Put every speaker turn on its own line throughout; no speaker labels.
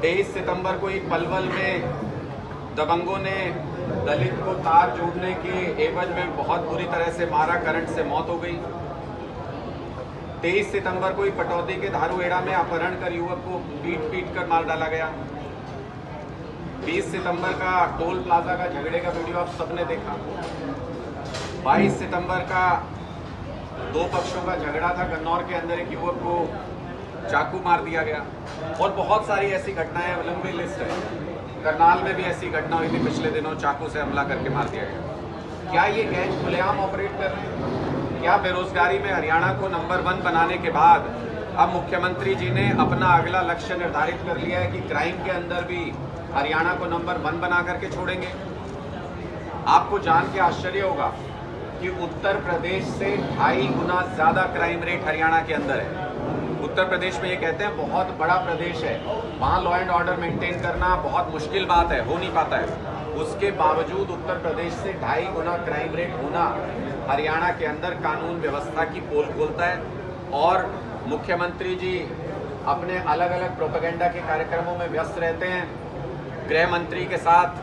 23 सितंबर को एक पलवल में दबंगों ने दलित को तार जोड़ने के एवज में बहुत बुरी तरह से मारा, करंट से मौत हो गई। 23 सितंबर को ही पटौदी के धारूहेड़ा में अपहरण कर युवक को पीट कर मार डाला गया। 20 सितंबर का टोल प्लाजा का झगड़े का वीडियो आप सबने देखा। 22 सितंबर का दो पक्षों का झगड़ा था, गन्नौर के अंदर एक युवक को चाकू मार दिया गया। और बहुत सारी ऐसी घटनाएं, लंबी लिस्ट है। करनाल में भी ऐसी घटना हुई थी पिछले दिनों, चाकू से हमला करके मार दिया गया। क्या ये गैंग खुलेआम ऑपरेट कर रहे हैं? क्या बेरोजगारी में हरियाणा को नंबर 1 बनाने के बाद अब मुख्यमंत्री जी ने अपना अगला लक्ष्य निर्धारित कर लिया है कि क्राइम के अंदर भी हरियाणा को नंबर 1 बना करके छोड़ेंगे? आपको जान के आश्चर्य होगा कि उत्तर प्रदेश से 2.5 गुना ज्यादा क्राइम रेट हरियाणा के अंदर है। उत्तर प्रदेश में ये कहते हैं बहुत बड़ा प्रदेश है, वहाँ लॉ एंड ऑर्डर मेंटेन करना बहुत मुश्किल बात है, हो नहीं पाता है। उसके बावजूद उत्तर प्रदेश से 2.5 गुना क्राइम रेट होना हरियाणा के अंदर कानून व्यवस्था की पोल खोलता है। और मुख्यमंत्री जी अपने अलग अलग प्रोपेगेंडा के कार्यक्रमों में व्यस्त रहते हैं। गृह मंत्री के साथ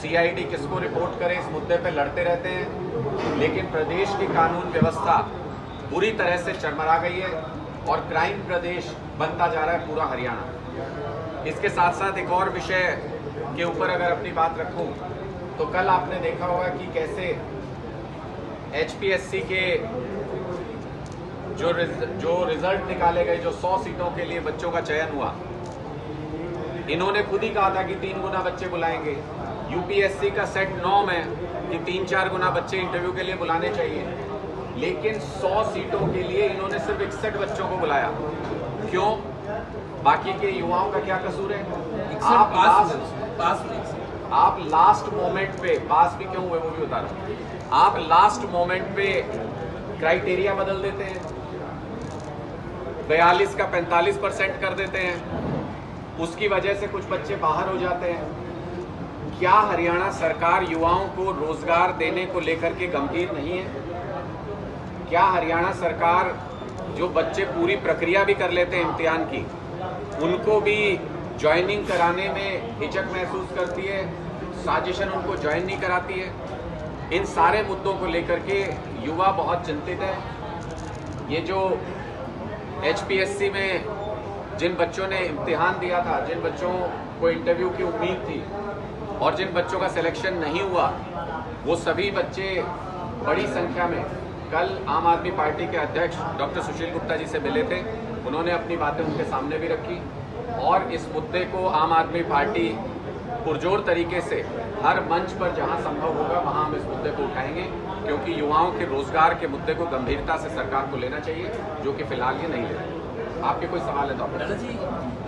CID किसको रिपोर्ट करे इस मुद्दे पे लड़ते रहते हैं, लेकिन प्रदेश की कानून व्यवस्था बुरी तरह से चरमरा गई है और क्राइम प्रदेश बनता जा रहा है पूरा हरियाणा। इसके साथ साथ एक और विषय के ऊपर अगर अपनी बात रखूं तो कल आपने देखा होगा कि कैसे HPSC के जो रिजल्ट निकाले गए, जो 100 सीटों के लिए बच्चों का चयन हुआ, इन्होंने खुद ही कहा था कि 3 गुना बच्चे बुलाएंगे। UPSC का सेट 9 में कि 3-4 गुना बच्चे इंटरव्यू के लिए बुलाने चाहिए, लेकिन 100 सीटों के लिए इन्होंने सिर्फ 61 बच्चों को बुलाया। क्यों? बाकी के युवाओं का क्या कसूर है? आप लास्ट मोमेंट पे पास भी क्यों हुए वो भी बता रहा हूं। आप लास्ट मोमेंट पे क्राइटेरिया बदल देते हैं, 42 का 45% कर देते हैं, उसकी वजह से कुछ बच्चे बाहर हो जाते हैं। क्या हरियाणा सरकार युवाओं को रोजगार देने को लेकर के गंभीर नहीं है? क्या हरियाणा सरकार जो बच्चे पूरी प्रक्रिया भी कर लेते हैं इम्तिहान की, उनको भी ज्वाइनिंग कराने में हिचक महसूस करती है, साजिशन उनको ज्वाइन नहीं कराती है? इन सारे मुद्दों को लेकर के युवा बहुत चिंतित है। ये जो HPSC में जिन बच्चों ने इम्तिहान दिया था, जिन बच्चों को इंटरव्यू की उम्मीद थी और जिन बच्चों का सिलेक्शन नहीं हुआ, वो सभी बच्चे बड़ी संख्या में कल आम आदमी पार्टी के अध्यक्ष डॉक्टर सुशील गुप्ता जी से मिले थे। उन्होंने अपनी बातें उनके सामने भी रखी और इस मुद्दे को आम आदमी पार्टी पुरजोर तरीके से हर मंच पर जहां संभव होगा वहां हम इस मुद्दे को उठाएंगे, क्योंकि युवाओं के रोजगार के मुद्दे को गंभीरता से सरकार को लेना चाहिए, जो कि फिलहाल ये नहीं ले रही। आपके कोई सवाल है तो
दादा जी,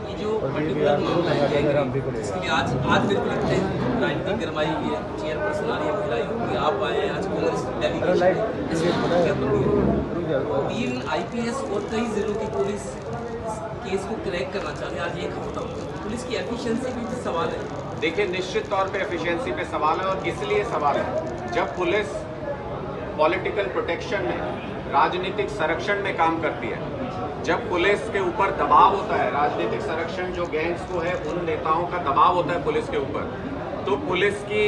ये जो पर्टिकुलर मामला है इसके लिए आज मेरे को लगता है राजनीतिक गरमाई हुई है, चेयरपर्सन आ रही है महिला कि आप आए आज कांग्रेस डेलीगेशन 3 IPS और कई जिलों की पुलिस केस को क्रैक करना चाहते हैं। आज एक हफ्ता पुलिस की एफिशिएंसी भी सवाल है।
देखिए, निश्चित तौर पे एफिशिएंसी पे सवाल है, और इसलिए सवाल है जब पुलिस पॉलिटिकल प्रोटेक्शन में, राजनीतिक संरक्षण में काम करती है, जब पुलिस के ऊपर दबाव होता है, राजनीतिक संरक्षण जो गैंग्स को है उन नेताओं का दबाव होता है पुलिस के ऊपर, तो पुलिस की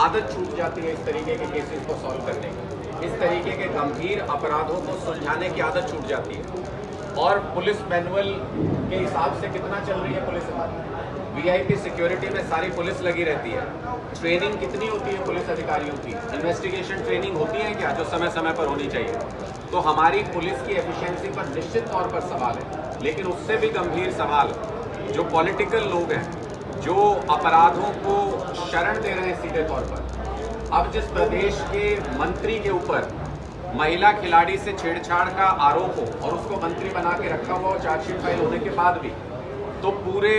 आदत छूट जाती है इस तरीके के केसेस को सॉल्व करने की, इस तरीके के गंभीर अपराधों को सुलझाने की आदत छूट जाती है। और पुलिस मैनुअल के हिसाब से कितना चल रही है पुलिस? VIP सिक्योरिटी में सारी पुलिस लगी रहती है। ट्रेनिंग कितनी होती है पुलिस अधिकारियों की? इन्वेस्टिगेशन ट्रेनिंग होती है क्या, जो समय समय पर होनी चाहिए? तो हमारी पुलिस की एफिशिएंसी पर निश्चित तौर पर सवाल है, लेकिन उससे भी गंभीर सवाल जो पॉलिटिकल लोग हैं, जो अपराधों को शरण दे रहे हैं सीधे तौर पर। अब जिस प्रदेश के मंत्री के ऊपर महिला खिलाड़ी से छेड़छाड़ का आरोप हो और उसको मंत्री बना के रखा हुआ हो चार्जशीट फाइल होने के बाद भी, तो पूरे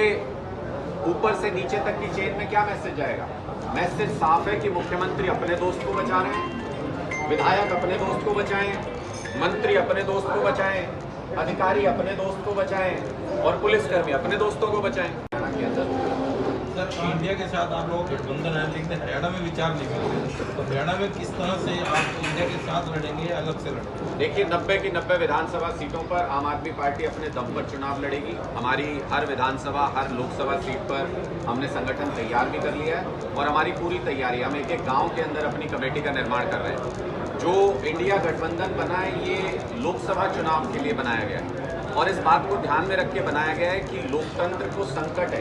ऊपर से नीचे तक की चेन में क्या मैसेज जाएगा? मैसेज साफ है कि मुख्यमंत्री अपने दोस्त को बचा रहे हैं, विधायक अपने दोस्त को बचाएं, मंत्री अपने दोस्त को बचाएं, अधिकारी अपने दोस्त को बचाएं और पुलिसकर्मी अपने दोस्तों को बचाएं।
कि इंडिया के साथ आप लोगों का गठबंधन है, लेकिन हरियाणा में विचार नहीं मिल रहे, तो हरियाणा में किस तरह से आप इंडिया के साथ लड़ेंगे या अलग से लड़ेंगे?
देखिए, 90 की 90 विधानसभा सीटों पर आम आदमी पार्टी अपने दम पर चुनाव लड़ेगी। हमारी हर विधानसभा, हर लोकसभा सीट पर हमने संगठन तैयार भी कर लिया है और हमारी पूरी तैयारी, हम एक एक गाँव के अंदर अपनी कमेटी का निर्माण कर रहे हैं। जो इंडिया गठबंधन बना है, ये लोकसभा चुनाव के लिए बनाया गया है और इस बात को ध्यान में रख के बनाया गया है कि लोकतंत्र को संकट है,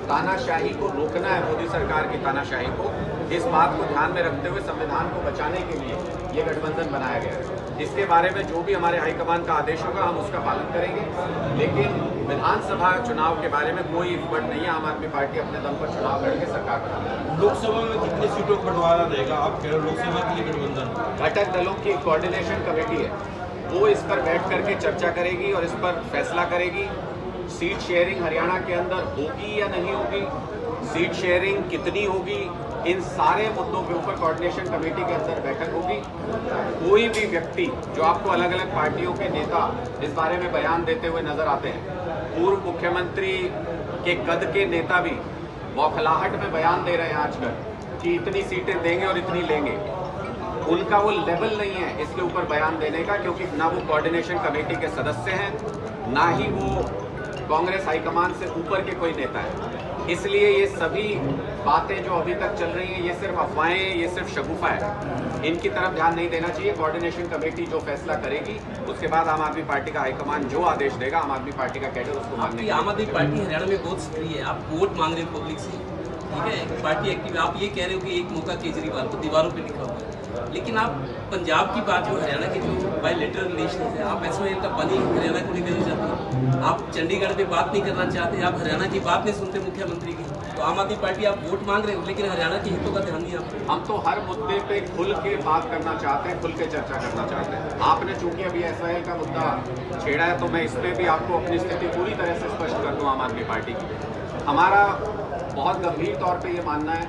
तानाशाही को रोकना है, मोदी सरकार की तानाशाही को। इस बात को ध्यान में रखते हुए संविधान को बचाने के लिए ये गठबंधन बनाया गया है। इसके बारे में जो भी हमारे हाईकमान का आदेश होगा, हम उसका पालन करेंगे, लेकिन विधानसभा चुनाव के बारे में कोई विपट नहीं है। आम आदमी पार्टी अपने दम पर चुनाव लड़के सरकार बनाएगी।
लोकसभा में कितनी सीटों का बंटवारा रहेगा? आप कह रहे हो लोकसभा के लिए गठबंधन,
घटक दलों की एक कोऑर्डिनेशन कमेटी है, वो इस पर बैठ करके चर्चा करेगी और इस पर फैसला करेगी। सीट शेयरिंग हरियाणा के अंदर होगी या नहीं होगी, सीट शेयरिंग कितनी होगी, इन सारे मुद्दों के ऊपर कोऑर्डिनेशन कमेटी के अंदर बैठक होगी। कोई भी व्यक्ति, जो आपको अलग अलग पार्टियों के नेता इस बारे में बयान देते हुए नजर आते हैं, पूर्व मुख्यमंत्री के कद के नेता भी बौखलाहट में बयान दे रहे हैं आजकल कि इतनी सीटें देंगे और इतनी लेंगे, उनका वो लेवल नहीं है इसके ऊपर बयान देने का, क्योंकि ना वो कोऑर्डिनेशन कमेटी के सदस्य हैं, ना ही वो कांग्रेस हाईकमान से ऊपर के कोई नेता है। इसलिए ये सभी बातें जो अभी तक चल रही हैं, ये सिर्फ अफवाहें, ये सिर्फ शगुफा है, इनकी तरफ ध्यान नहीं देना चाहिए। कोऑर्डिनेशन कमेटी जो फैसला करेगी, उसके बाद आम आदमी पार्टी का हाईकमान जो आदेश देगा, आम आदमी पार्टी का कैडर उसको मानने
आपकी आम आदमी पार्टी हरियाणा में बहुत सक्रिय है, आप वोट मांग रहे हो पब्लिक से, ठीक है, पार्टी एक्टिव। आप ये कह रहे हो कि एक मौका केजरीवाल को, दीवारों पे लिखा हुआ है, लेकिन आप पंजाब की बात, जो हरियाणा के जो बायलैटरल रिलेशन है, आप एसओएल का पानी हरियाणा को नहीं देना चाहते, आप चंडीगढ़ पे बात नहीं करना चाहते, आप हरियाणा की बात नहीं सुनते मुख्यमंत्री की। तो आम आदमी पार्टी आप वोट मांग रहे हो, लेकिन हरियाणा के हितों का ध्यान नहीं आप।
हम तो हर मुद्दे पे खुल के बात करना चाहते हैं, खुल के चर्चा करना चाहते हैं। आपने चूंकि अभी एसओएल का मुद्दा छेड़ा है, तो मैं इस पर भी आपको अपनी स्थिति पूरी तरह से स्पष्ट कर दूं। आम आदमी पार्टी की, हमारा बहुत गंभीर तौर पे ये मानना है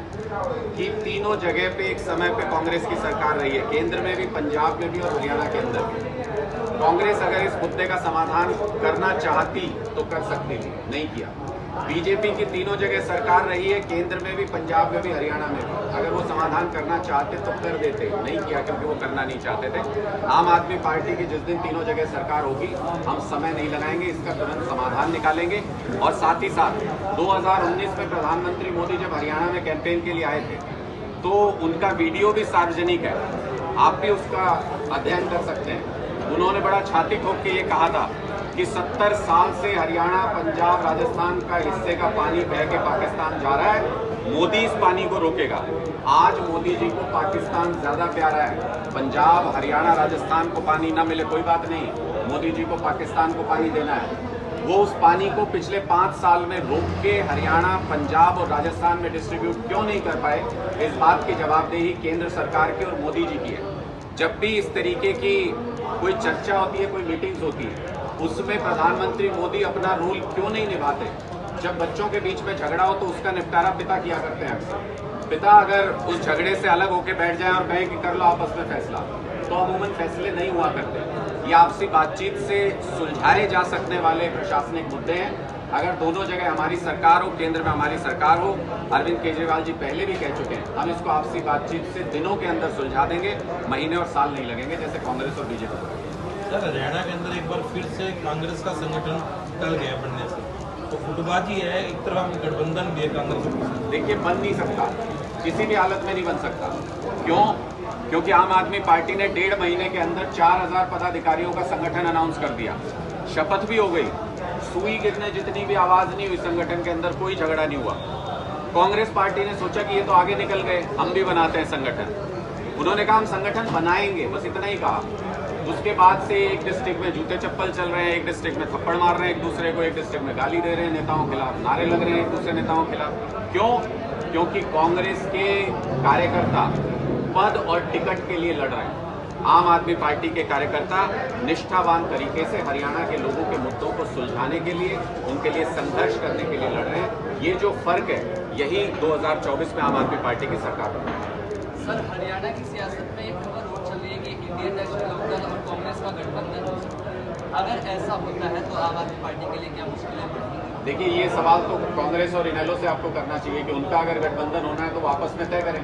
कि तीनों जगह पे एक समय पे कांग्रेस की सरकार रही है, केंद्र में भी, पंजाब में भी और हरियाणा के अंदर भी। कांग्रेस अगर इस मुद्दे का समाधान करना चाहती तो कर सकती थी, नहीं किया। बीजेपी की तीनों जगह सरकार रही है, केंद्र में भी, पंजाब में भी, हरियाणा में भी। अगर वो समाधान करना चाहते तो कर देते, नहीं किया क्योंकि वो करना नहीं चाहते थे। आम आदमी पार्टी की जिस दिन तीनों जगह सरकार होगी, हम समय नहीं लगाएंगे, इसका तुरंत समाधान निकालेंगे। और साथ ही साथ 2019 में प्रधानमंत्री मोदी जब हरियाणा में कैंपेन के लिए आए थे, तो उनका वीडियो भी सार्वजनिक है, आप भी उसका अध्ययन कर सकते हैं। उन्होंने बड़ा छाती ठोक के ये कहा था कि 70 साल से हरियाणा, पंजाब, राजस्थान का हिस्से का पानी बह के पाकिस्तान जा रहा है, मोदी इस पानी को रोकेगा। आज मोदी जी को पाकिस्तान ज्यादा प्यारा है, पंजाब, हरियाणा, राजस्थान को पानी ना मिले कोई बात नहीं, मोदी जी को पाकिस्तान को पानी देना है। वो उस पानी को पिछले 5 साल में रोक के हरियाणा, पंजाब और राजस्थान में डिस्ट्रीब्यूट क्यों नहीं कर पाए, इस बात की जवाबदेही केंद्र सरकार की और मोदी जी की है। जब भी इस तरीके की कोई चर्चा होती है, कोई मीटिंग्स होती है, उसमें प्रधानमंत्री मोदी अपना रोल क्यों नहीं निभाते? जब बच्चों के बीच में झगड़ा हो तो उसका निपटारा पिता किया करते हैं अक्सर। पिता अगर उस झगड़े से अलग होकर बैठ जाए और कहे कि कर लो आपस में फैसला, तो अमूमन फैसले नहीं हुआ करते। ये आपसी बातचीत से सुलझाए जा सकने वाले प्रशासनिक मुद्दे हैं। अगर दोनों जगह हमारी सरकार हो, केंद्र में हमारी सरकार हो, अरविंद केजरीवाल जी पहले भी कह चुके हैं, हम इसको आपसी बातचीत से दिनों के अंदर सुलझा देंगे, महीने और साल नहीं लगेंगे जैसे कांग्रेस और बीजेपी को।
सर, हरियाणा के अंदर एक बार फिर से कांग्रेस का संगठन टल गया बनने से, तो फुटबाजी है, एक तरफ गठबंधन भी है कांग्रेस।
देखिए, बन नहीं सकता, किसी भी हालत में नहीं बन सकता। क्यों? क्योंकि आम आदमी पार्टी ने 1.5 महीने के अंदर 4000 पदाधिकारियों का संगठन अनाउंस कर दिया, शपथ भी हो गई, सुई गिरने जितनी भी आवाज नहीं हुई, संगठन के अंदर कोई झगड़ा नहीं हुआ। कांग्रेस पार्टी ने सोचा कि ये तो आगे निकल गए, हम भी बनाते हैं संगठन। उन्होंने कहा हम संगठन बनाएंगे, बस इतना ही कहा। उसके बाद से एक डिस्ट्रिक्ट में जूते चप्पल चल रहे हैं, एक डिस्ट्रिक्ट में थप्पड़ मार रहे हैं एक दूसरे को, एक डिस्ट्रिक्ट में गाली दे रहे हैं, नेताओं के खिलाफ नारे लग रहे हैं एक दूसरे नेताओं के खिलाफ। क्यों? क्योंकि कांग्रेस के कार्यकर्ता पद और टिकट के लिए लड़ रहे हैं। आम आदमी पार्टी के कार्यकर्ता निष्ठावान तरीके से हरियाणा के लोगों के मुद्दों को सुलझाने के लिए, उनके लिए संघर्ष करने के लिए लड़ रहे हैं। ये जो फर्क है, यही 2024 में आम आदमी पार्टी की सरकार बनी।
सर, हरियाणा की सियासत में एक खबर और चल रही है कि इंडियन नेशनल लोकदल और कांग्रेस का गठबंधन हो सकता है। अगर ऐसा होता है तो आम आदमी पार्टी के लिए क्या मुश्किलें बढ़ेंगी?
देखिए, ये सवाल तो कांग्रेस और इनेलो से आपको करना चाहिए कि उनका अगर गठबंधन होना है तो वो आपस में तय करें।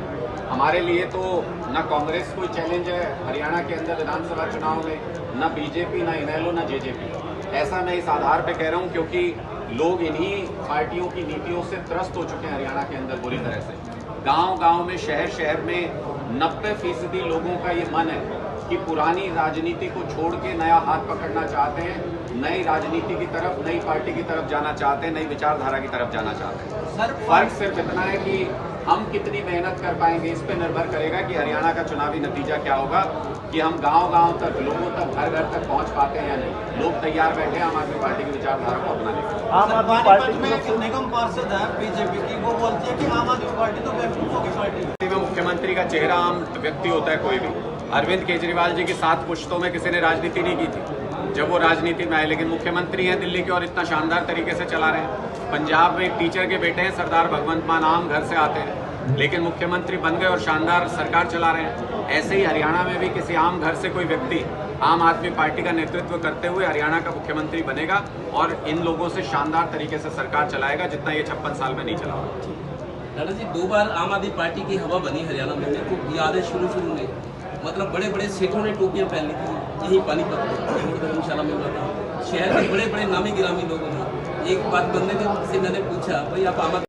हमारे लिए तो न कांग्रेस कोई चैलेंज है हरियाणा के अंदर विधानसभा चुनाव में, न बीजेपी, न इनेलो, न जेजेपी। ऐसा मैं इस आधार पे कह रहा हूँ क्योंकि लोग इन्हीं पार्टियों की नीतियों से त्रस्त हो चुके हैं हरियाणा के अंदर बुरी तरह से। गांव-गांव में, शहर-शहर में 90% लोगों का ये मन है कि पुरानी राजनीति को छोड़ के नया हाथ पकड़ना चाहते हैं, नई राजनीति की तरफ, नई पार्टी की तरफ जाना चाहते हैं, नई विचारधारा की तरफ जाना चाहते हैं।
सर,
फर्क सिर्फ इतना है कि हम कितनी मेहनत कर पाएंगे, इस पे निर्भर करेगा कि हरियाणा का चुनावी नतीजा क्या होगा, कि हम गांव-गांव तक, लोगों तक, घर-घर तक पहुंच पाते हैं या नहीं। लोग तैयार बैठे हैं आम आदमी पार्टी की विचारधारा को अपनाने के लिए।
आम आदमी पार्टी में एक निगम पार्षद है बीजेपी की, वो बोलती है कि आम आदमी पार्टी तो बेवकूफों की पार्टी है।
में मुख्यमंत्री का चेहरा आम व्यक्ति होता है कोई भी। अरविंद केजरीवाल जी की 7 पुश्तों में किसी ने राजनीति नहीं की थी जब वो राजनीति में आए, लेकिन मुख्यमंत्री हैं दिल्ली के और इतना शानदार तरीके से चला रहे हैं। पंजाब में एक टीचर के बेटे हैं सरदार भगवंत मान, आम घर से आते हैं लेकिन मुख्यमंत्री बन गए और शानदार सरकार चला रहे हैं। ऐसे ही हरियाणा में भी किसी आम घर से कोई व्यक्ति आम आदमी पार्टी का नेतृत्व करते हुए हरियाणा का मुख्यमंत्री बनेगा और इन लोगों से शानदार तरीके से सरकार चलाएगा जितना ये 56 साल में नहीं चला।
दादा जी, 2 बार आम आदमी पार्टी की हवा बनी हरियाणा में। मेरे को याद है शुरू में मतलब बड़े बड़े सेठों ने टोपियां पहन ली थी, यही पानीपत में धर्मशाला में हुआ था। शहर के बड़े बड़े नामी गिरामी लोगों ने एक बात बनने में से मैंने पूछा, भाई आप आम